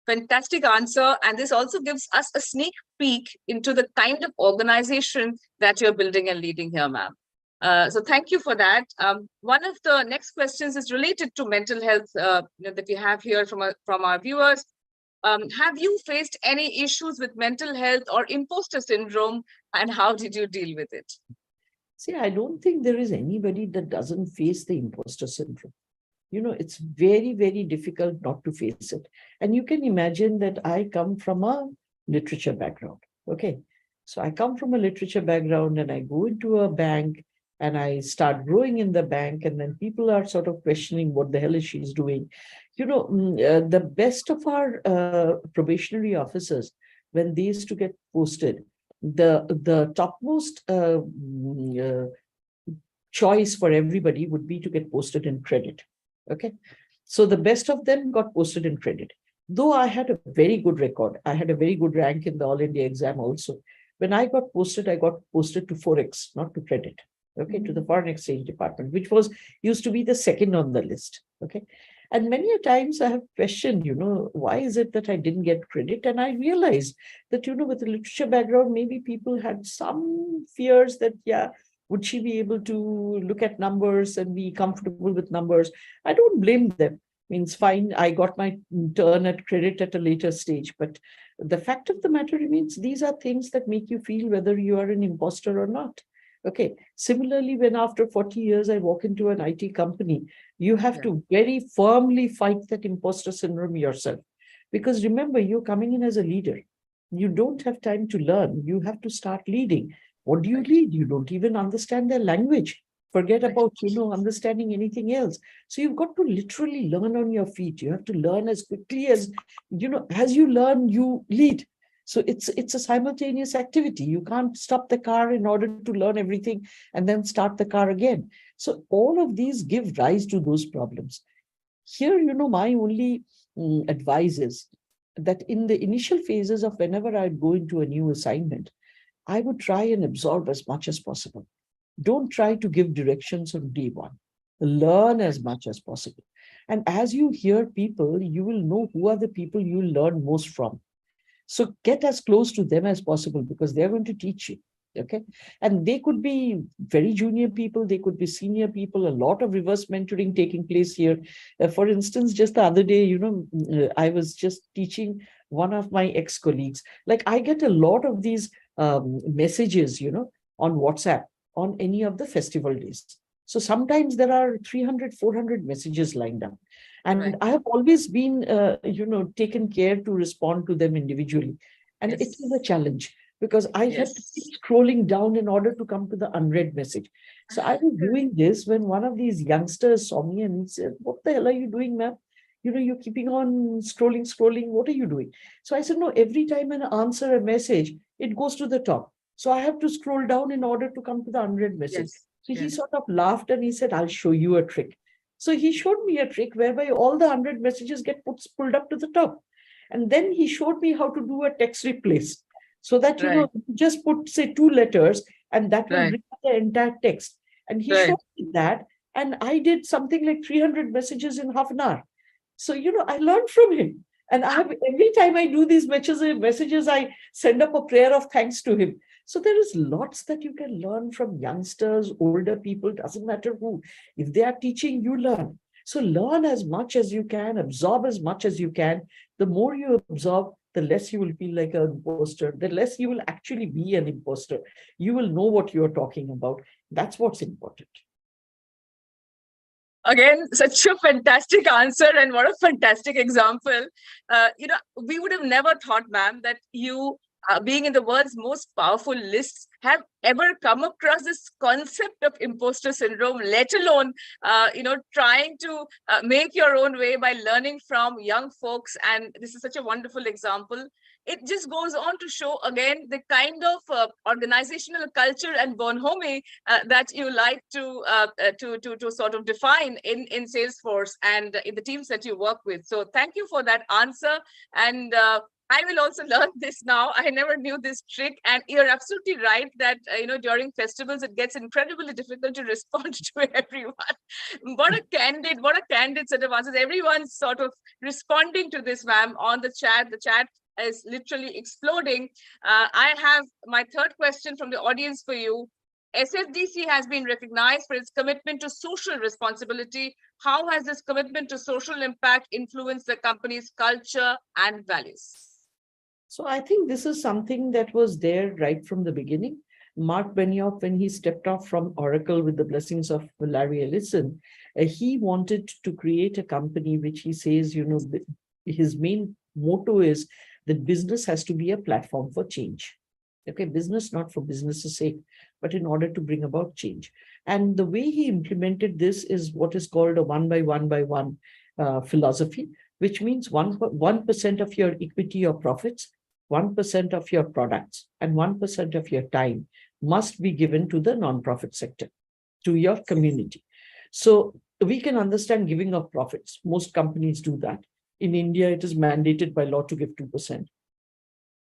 Fantastic answer. And this also gives us a sneak peek into the kind of organization that you're building and leading here, ma'am. So thank you for that. One of the next questions is related to mental health that we have here from our viewers. Have you faced any issues with mental health or imposter syndrome, and how did you deal with it? See, I don't think there is anybody that doesn't face the imposter syndrome. It's very, very difficult not to face it. And you can imagine that I come from a literature background. Okay. So I come from a literature background and I go into a bank and I start growing in the bank, and then people are sort of questioning what the hell is she's doing. The best of our probationary officers, when they used to get posted, the topmost choice for everybody would be to get posted in credit. Okay. So the best of them got posted in credit. Though I had a very good record, I had a very good rank in the All India exam also. When I got posted to Forex, not to credit. Okay, to the foreign exchange department, which used to be the second on the list. Okay. And many a times I have questioned, why is it that I didn't get credit? And I realized that, with a literature background, maybe people had some fears that, would she be able to look at numbers and be comfortable with numbers? I don't blame them. Means fine, I got my turn at credit at a later stage. But the fact of the matter remains, these are things that make you feel whether you are an imposter or not. Okay. Similarly, when after 40 years I walk into an IT company, you have to very firmly fight that imposter syndrome yourself. Because remember, you're coming in as a leader. You don't have time to learn. You have to start leading. What do you lead? You don't even understand their language. Forget about, understanding anything else. So you've got to literally learn on your feet. You have to learn as quickly as, as you learn, you lead. So it's a simultaneous activity. You can't stop the car in order to learn everything and then start the car again. So all of these give rise to those problems. Here, my only advice is that in the initial phases of whenever I'd go into a new assignment, I would try and absorb as much as possible. Don't try to give directions on day one. Learn as much as possible. And as you hear people, you will know who are the people you learn most from. So get as close to them as possible because they're going to teach you. Okay. And they could be very junior people, they could be senior people, a lot of reverse mentoring taking place here. For instance, just the other day, I was just teaching one of my ex-colleagues. Like, I get a lot of these messages, on WhatsApp on any of the festival days. So sometimes there are 300, 400 messages lined up. And Right. I have always been, taken care to respond to them individually. And it is a challenge, because I had to keep Yes. scrolling down in order to come to the unread message. So I was doing this when one of these youngsters saw me and he said, "What the hell are you doing, ma'am? You're keeping on scrolling. What are you doing?" So I said, "No, every time I answer a message, it goes to the top. So I have to scroll down in order to come to the unread message." Yes. So he Yes. sort of laughed and he said, "I'll show you a trick." So he showed me a trick whereby all the unread messages get pulled up to the top. And then he showed me how to do a text replace. So that, Right. just put, say, 2 letters, and that will Right. bring up the entire text. And he Right. showed me that, and I did something like 300 messages in half an hour. So, I learned from him. And every time I do these messages, I send up a prayer of thanks to him. So there is lots that you can learn from youngsters, older people, doesn't matter who. If they are teaching, you learn. So learn as much as you can, absorb as much as you can. The more you absorb, the less you will feel like an imposter, the less you will actually be an imposter. You will know what you're talking about. That's what's important. Again, such a fantastic answer, and what a fantastic example. We would have never thought, ma'am, that you, being in the world's most powerful lists, have ever come across this concept of imposter syndrome, let alone, trying to make your own way by learning from young folks. And this is such a wonderful example. It just goes on to show again the kind of organizational culture and bonhomie that you like to sort of define in Salesforce and in the teams that you work with. So thank you for that answer. And I will also learn this now. I never knew this trick. And you're absolutely right that, during festivals, it gets incredibly difficult to respond to everyone. What a candid set of answers. Everyone's sort of responding to this, ma'am, on the chat. The chat is literally exploding. I have my third question from the audience for you. SFDC has been recognized for its commitment to social responsibility. How has this commitment to social impact influenced the company's culture and values? So I think this is something that was there right from the beginning. Mark Benioff, when he stepped off from Oracle with the blessings of Larry Ellison, he wanted to create a company which he says, his main motto is that business has to be a platform for change. Okay, business not for business's sake, but in order to bring about change. And the way he implemented this is what is called a 1 by 1 philosophy, which means 1% of your equity or profits, 1% of your products, and 1% of your time must be given to the nonprofit sector, to your community. So we can understand giving of profits. Most companies do that. In India, it is mandated by law to give 2%.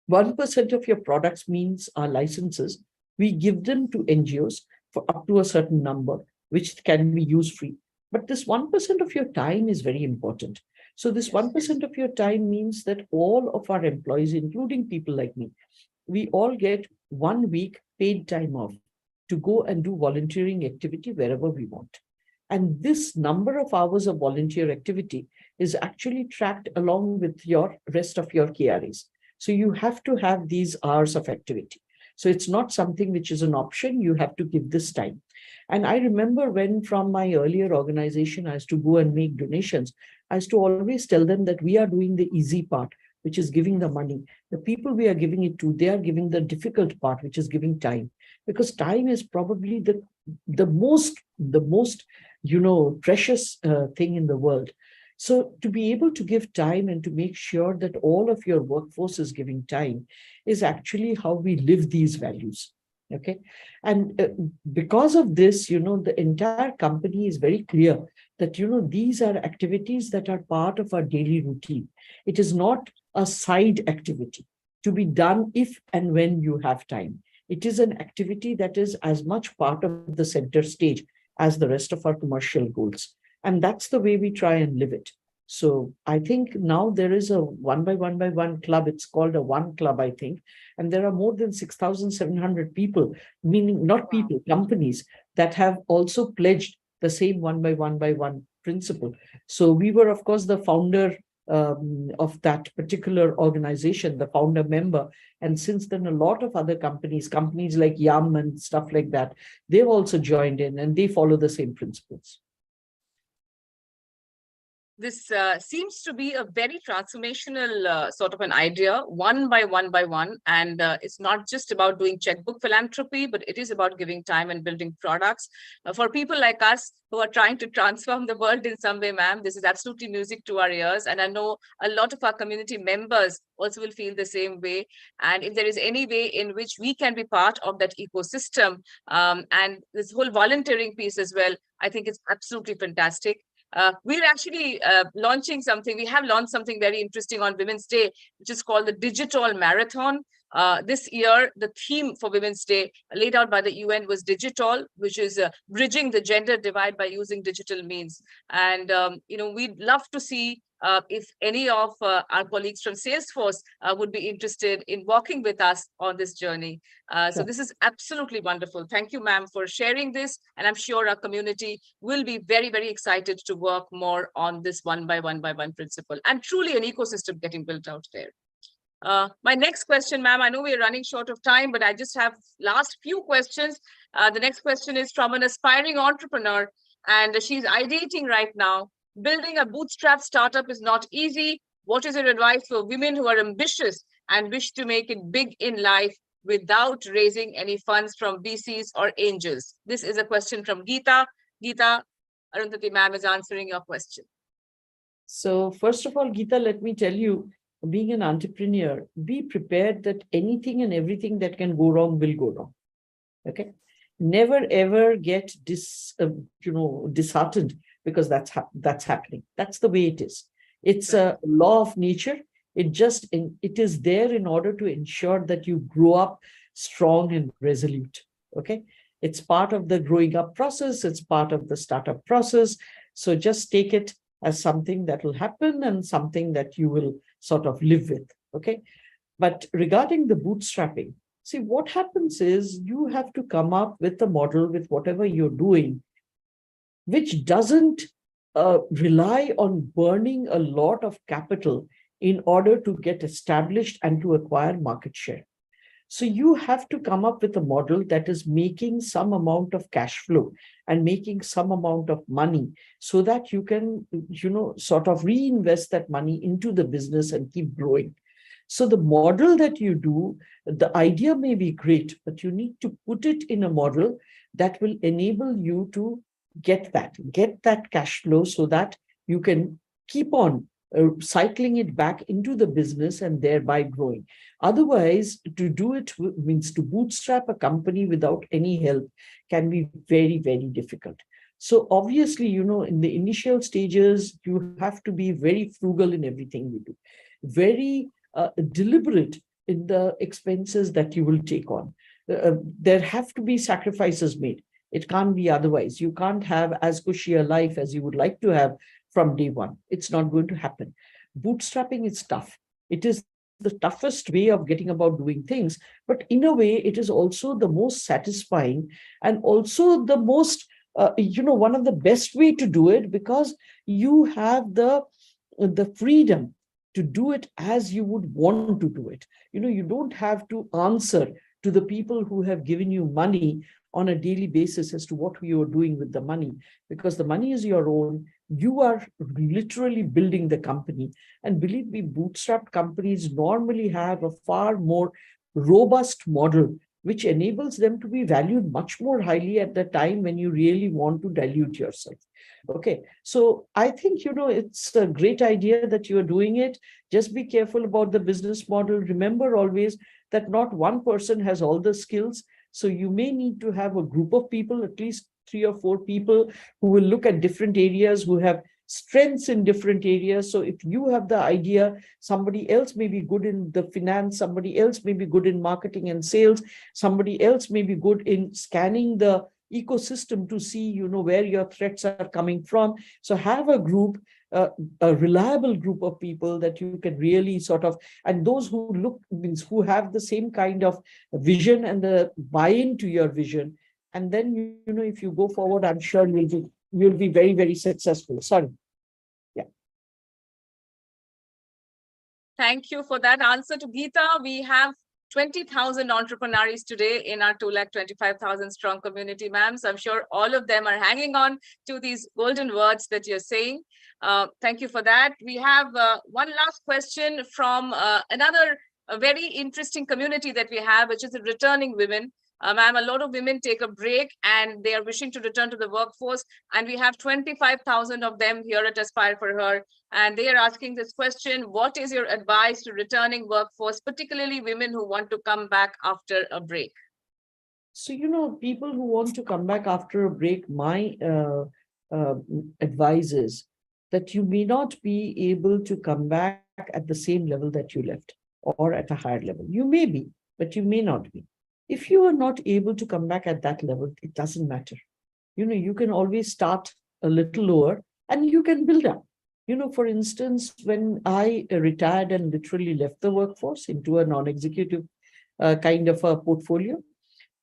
1% of your products means our licenses. We give them to NGOs for up to a certain number, which can be used free. But this 1% of your time is very important. So this 1% of your time means that all of our employees, including people like me, we all get 1 week paid time off to go and do volunteering activity wherever we want. And this number of hours of volunteer activity is actually tracked along with your rest of your KRAs. So you have to have these hours of activity. So it's not something which is an option. You have to give this time. And I remember when from my earlier organization, I used to go and make donations. I used to always tell them that we are doing the easy part, which is giving the money. The people we are giving it to, they are giving the difficult part, which is giving time. Because time is probably the most precious thing in the world. So to be able to give time and to make sure that all of your workforce is giving time is actually how we live these values. Okay. And because of this, the entire company is very clear that, these are activities that are part of our daily routine. It is not a side activity to be done if and when you have time. It is an activity that is as much part of the center stage as the rest of our commercial goals. And that's the way we try and live it. So I think now there is a one by one club. It's called a one club, I think. And there are more than 6,700 people, meaning not people, companies that have also pledged the same one by one principle. So we were, of course, the founder of that particular organization, the founder member. And since then, a lot of other companies like Yum and stuff like that, they've also joined in and they follow the same principles. This seems to be a very transformational sort of an idea, one by one. And it's not just about doing checkbook philanthropy, but it is about giving time and building products. For people like us who are trying to transform the world in some way, ma'am, this is absolutely music to our ears. And I know a lot of our community members also will feel the same way. And if there is any way in which we can be part of that ecosystem, and this whole volunteering piece as well, I think it's absolutely fantastic. We're actually launching something. We have launched something very interesting on Women's Day, which is called the Digital Marathon. This year, the theme for Women's Day laid out by the UN was digital, which is bridging the gender divide by using digital means. And, we'd love to see if any of our colleagues from Salesforce would be interested in walking with us on this journey. So this is absolutely wonderful. Thank you, ma'am, for sharing this. And I'm sure our community will be very, very excited to work more on this one by one principle, and truly an ecosystem getting built out there. My next question, ma'am, I know we're running short of time, but I just have last few questions. The next question is from an aspiring entrepreneur, and she's ideating right now. Building a bootstrap startup is not easy. What is your advice for women who are ambitious and wish to make it big in life without raising any funds from VCs or angels? This is a question from Geeta. Geeta, Arundhati ma'am is answering your question. So first of all, Geeta, let me tell you, being an entrepreneur, be prepared that anything and everything that can go wrong will go wrong. Okay. Never ever get disheartened because that's happening. That's the way it is. It's a law of nature. It is there in order to ensure that you grow up strong and resolute. Okay. It's part of the growing up process. It's part of the startup process. So just take it as something that will happen and something that you will sort of live with. Okay. But regarding the bootstrapping, see, what happens is you have to come up with a model with whatever you're doing, which doesn't rely on burning a lot of capital in order to get established and to acquire market share. So you have to come up with a model that is making some amount of cash flow and making some amount of money so that you can, sort of reinvest that money into the business and keep growing. So the model that you do, the idea may be great, but you need to put it in a model that will enable you to get that cash flow so that you can keep on cycling it back into the business and thereby growing. Otherwise, to do it means to bootstrap a company without any help can be very, very difficult. So obviously, in the initial stages, you have to be very frugal in everything you do, very deliberate in the expenses that you will take on. There have to be sacrifices made. It can't be otherwise. You can't have as cushy a life as you would like to have from day one. It's not going to happen. Bootstrapping is tough. It is the toughest way of getting about doing things, but in a way, it is also the most satisfying and also the most, one of the best way to do it, because you have the freedom to do it as you would want to do it. You don't have to answer to the people who have given you money on a daily basis as to what you are doing with the money, because the money is your own. You are literally building the company. And believe me, bootstrapped companies normally have a far more robust model, which enables them to be valued much more highly at the time when you really want to dilute yourself. Okay, so I think, it's a great idea that you're doing it. Just be careful about the business model. Remember always that not one person has all the skills. So you may need to have a group of people, at least 3 or 4 people, who will look at different areas, who have strengths in different areas. So if you have the idea, somebody else may be good in the finance, somebody else may be good in marketing and sales, somebody else may be good in scanning the ecosystem to see, where your threats are coming from. So have a group a reliable group of people that you can really sort of, and those who look, means who have the same kind of vision and the buy into your vision. And then, you know, if you go forward, I'm sure you'll be very, very successful. Sorry. Yeah. Thank you for that answer to Geeta. We have 20,000 entrepreneurs today in our 2,25,000 strong community, ma'am. So I'm sure all of them are hanging on to these golden words that you're saying. Thank you for that. We have one last question from another very interesting community that we have, which is the returning women. Ma'am, a lot of women take a break and they are wishing to return to the workforce. And we have 25,000 of them here at Aspire for Her. And they are asking this question: what is your advice to returning workforce, particularly women who want to come back after a break? So, you know, people who want to come back after a break, my uh, advice is that you may not be able to come back at the same level that you left or at a higher level. You may be, but you may not be. If you are not able to come back at that level, it doesn't matter. You know, you can always start a little lower and you can build up. You know, for instance, when I retired and literally left the workforce into a non-executive kind of a portfolio,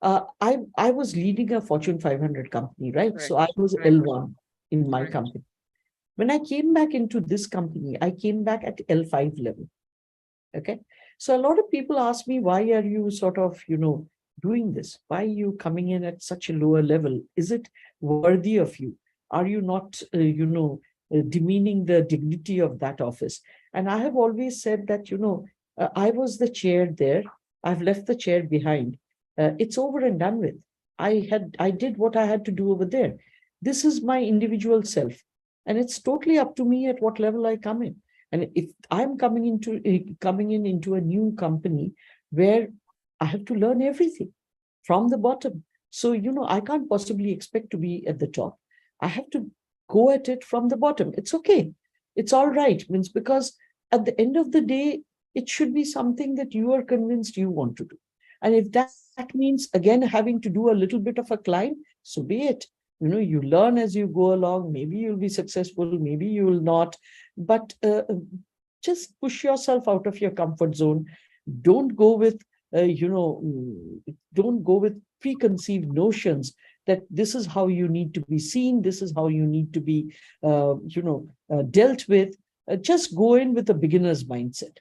I was leading a Fortune 500 company, right? Correct. So I was Correct. L1 in my Correct. company. When I came back into this company, I came back at L5 level. Okay. So a lot of people ask me, why are you sort of, you know, doing this? Why are you coming in at such a lower level? Is it worthy of you? Are you not, demeaning the dignity of that office? And I have always said that, I was the chair there. I've left the chair behind. It's over and done with. I did what I had to do over there. This is my individual self. And it's totally up to me at what level I come in. And if I'm coming in into a new company where I have to learn everything from the bottom. So, I can't possibly expect to be at the top. I have to go at it from the bottom. It's okay. It's all right. Means because at the end of the day, it should be something that you are convinced you want to do. And if that means, again, having to do a little bit of a climb, so be it. You learn as you go along. Maybe you'll be successful, maybe you will not. But just push yourself out of your comfort zone. Don't go with, don't go with preconceived notions that this is how you need to be seen. This is how you need to be, dealt with. Just go in with a beginner's mindset.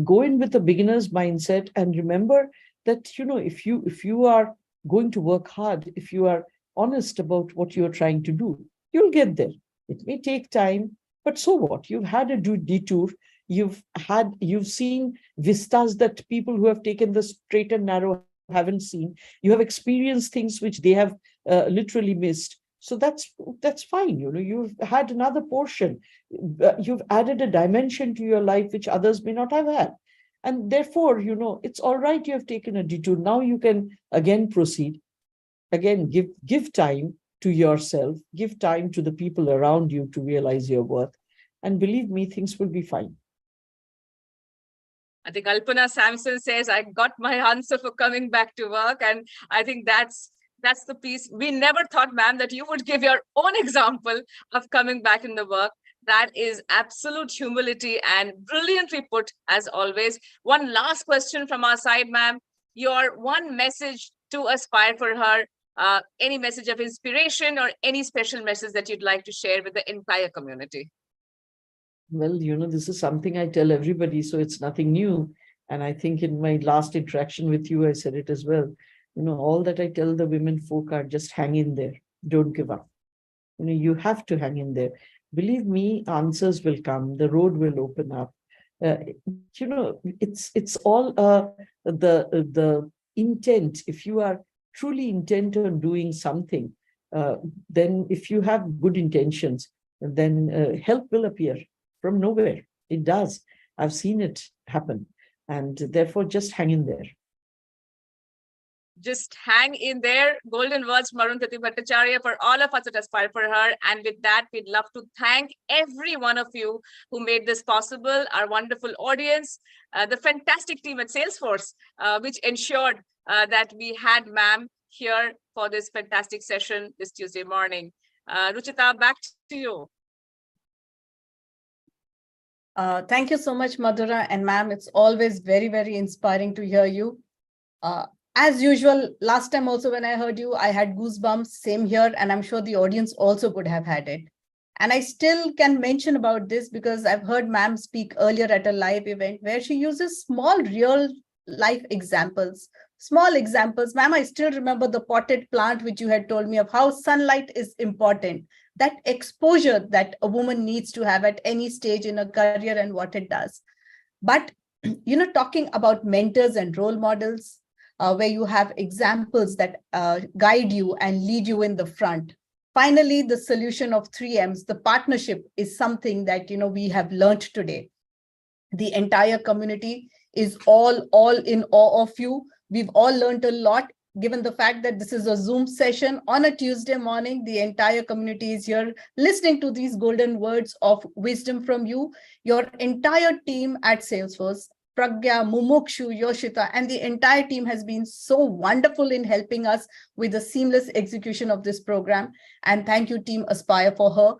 Go in with a beginner's mindset, and remember that, if you are going to work hard, if you are honest about what you're trying to do, you'll get there. It may take time, but so what? You've had a detour. You've seen vistas that people who have taken the straight and narrow haven't seen. You have experienced things which they have literally missed. So that's fine. You've had another portion. You've added a dimension to your life which others may not have had. And therefore, it's all right. You have taken a detour. Now you can again proceed. Again, give time to yourself, give time to the people around you to realize your worth. And believe me, things will be fine. I think Alpana Samson says, I got my answer for coming back to work. And I think that's the piece. We never thought, ma'am, that you would give your own example of coming back in the work. That is absolute humility and brilliantly put, as always. One last question from our side, ma'am. Your one message to Aspire for Her, any message of inspiration or any special message that you'd like to share with the entire community? Well, this is something I tell everybody, so it's nothing new. And I think in my last interaction with you, I said it as well. All that I tell the women folk are just hang in there. Don't give up. You have to hang in there. Believe me, answers will come. The road will open up. It's all the intent. If you are truly intent on doing something, then if you have good intentions, then help will appear from nowhere. It does. I've seen it happen. And therefore, just hang in there. Just hang in there. Golden words from Arundhati Bhattacharya for all of us at Aspire for Her. And with that, we'd love to thank every one of you who made this possible, our wonderful audience, the fantastic team at Salesforce, which ensured that we had ma'am here for this fantastic session this Tuesday morning. Ruchita, back to you. Thank you so much, Madhura and ma'am. It's always very, very inspiring to hear you. As usual, last time also when I heard you, I had goosebumps, same here, and I'm sure the audience also could have had it. And I still can mention about this because I've heard ma'am speak earlier at a live event where she uses small real life examples, small examples. Ma'am, I still remember the potted plant which you had told me of how sunlight is important, that exposure that a woman needs to have at any stage in a career and what it does. But, talking about mentors and role models, where you have examples that guide you and lead you in the front. Finally, the solution of 3Ms, the partnership, is something that we have learned today. The entire community is all in awe of you. We've all learned a lot, given the fact that this is a Zoom session on a Tuesday morning. The entire community is here listening to these golden words of wisdom from you. Your entire team at Salesforce, Pragya, Mumukshu, Yoshita, and the entire team has been so wonderful in helping us with the seamless execution of this program. And thank you, Team Aspire, for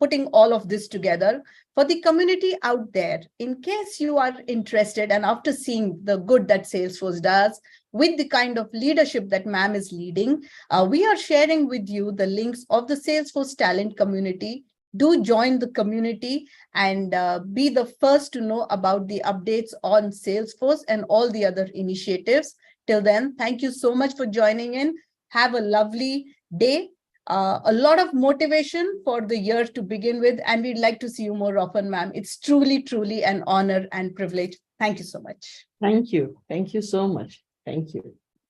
putting all of this together. For the community out there, in case you are interested and after seeing the good that Salesforce does, with the kind of leadership that ma'am is leading, we are sharing with you the links of the Salesforce talent community. Do join the community and be the first to know about the updates on Salesforce and all the other initiatives. Till then, thank you so much for joining in. Have a lovely day. A lot of motivation for the year to begin with, and we'd like to see you more often, ma'am. It's truly, truly an honor and privilege. Thank you so much. Thank you. Thank you so much. Thank you.